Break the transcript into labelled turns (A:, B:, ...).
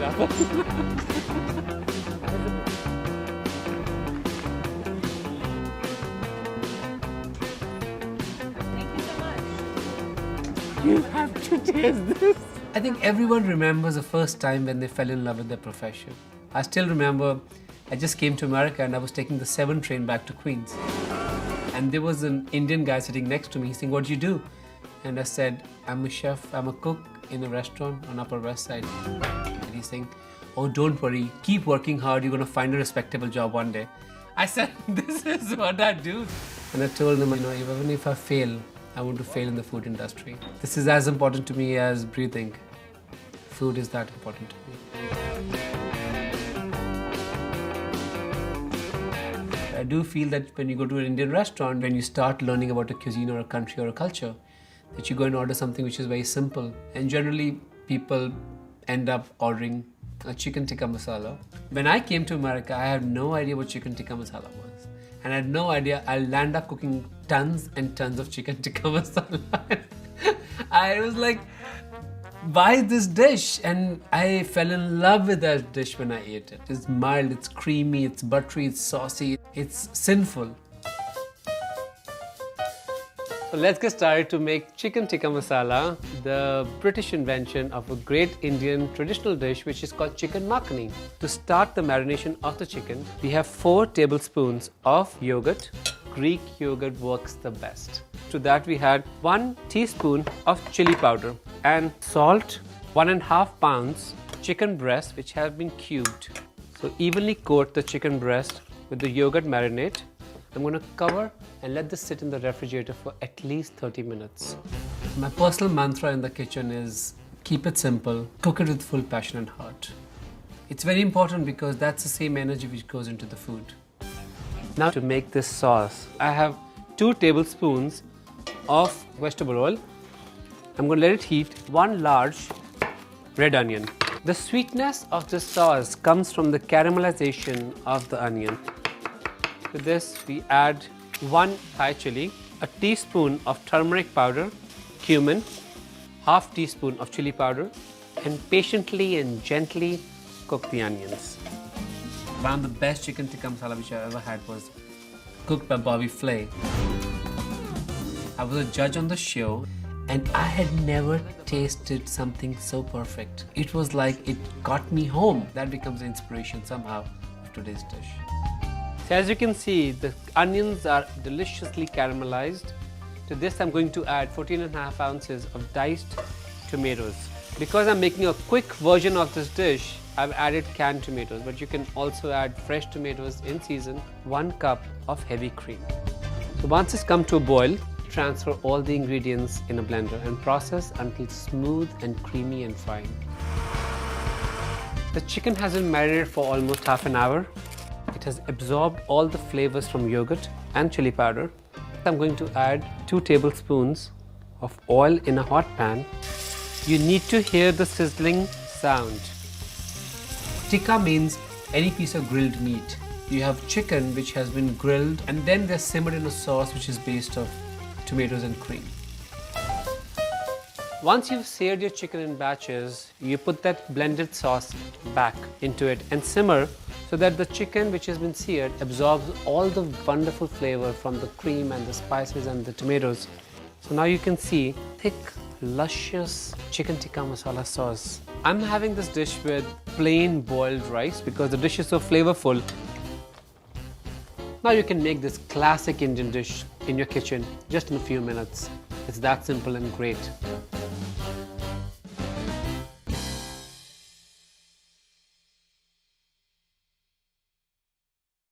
A: up. You have to taste this. I think everyone remembers the first time when they fell in love with their profession. I still remember I just came to America and I was taking the 7 train back to Queens. And there was an Indian guy sitting next to me saying, "What do you do?" And I said, "I'm a chef, I'm a cook in a restaurant on Upper West Side." And he's saying, "Oh, don't worry, keep working hard, you're going to find a respectable job one day." I said, "This is what I do." And I told him, even if I fail, I want to fail in the food industry. This is as important to me as breathing. Food is that important to me. I do feel that when you go to an Indian restaurant, when you start learning about a cuisine or a country or a culture, that you go and order something which is very simple. And generally, people end up ordering a chicken tikka masala. When I came to America, I had no idea what chicken tikka masala was. And I had no idea I'll land up cooking tons and tons of chicken tikka masala. I was like, why this dish? And I fell in love with that dish when I ate it. It's mild, it's creamy, it's buttery, it's saucy, it's sinful. So let's get started to make chicken tikka masala, the British invention of a great Indian traditional dish which is called chicken makhani. To start the marination of the chicken, we have 4 tablespoons of yogurt. Greek yogurt works the best. To that we had 1 teaspoon of chili powder and salt, 1.5 pounds chicken breast which have been cubed. So evenly coat the chicken breast with the yogurt marinade. I'm going to cover and let this sit in the refrigerator for at least 30 minutes. My personal mantra in the kitchen is keep it simple, cook it with full passion and heart. It's very important because that's the same energy which goes into the food. Now to make this sauce, I have 2 tablespoons of vegetable oil. I'm going to let it heat. 1 large red onion. The sweetness of this sauce comes from the caramelization of the onion. To this we add 1 Thai chili, a teaspoon of turmeric powder, cumin, half teaspoon of chili powder, and patiently and gently cook the onions. One of the best chicken tikka masala which I ever had was cooked by Bobby Flay. I was a judge on the show and I had never tasted something so perfect. It was like it got me home. That becomes the inspiration somehow of today's dish. So as you can see, the onions are deliciously caramelized. To this I'm going to add 14.5 ounces of diced tomatoes. Because I'm making a quick version of this dish, I've added canned tomatoes, but you can also add fresh tomatoes in season. 1 cup of heavy cream. So once it's come to a boil, transfer all the ingredients in a blender and process until smooth and creamy and fine. The chicken has been marinated for almost half an hour. It has absorbed all the flavors from yogurt and chili powder. I'm going to add 2 tablespoons of oil in a hot pan. You need to hear the sizzling sound. Tikka means any piece of grilled meat. You have chicken which has been grilled and then they're simmered in a sauce which is based of tomatoes and cream. Once you've seared your chicken in batches, you put that blended sauce back into it and simmer so that the chicken which has been seared absorbs all the wonderful flavor from the cream and the spices and the tomatoes. So now you can see thick, luscious chicken tikka masala sauce. I'm having this dish with plain boiled rice because the dish is so flavorful. Now you can make this classic Indian dish in your kitchen just in a few minutes. It's that simple and great.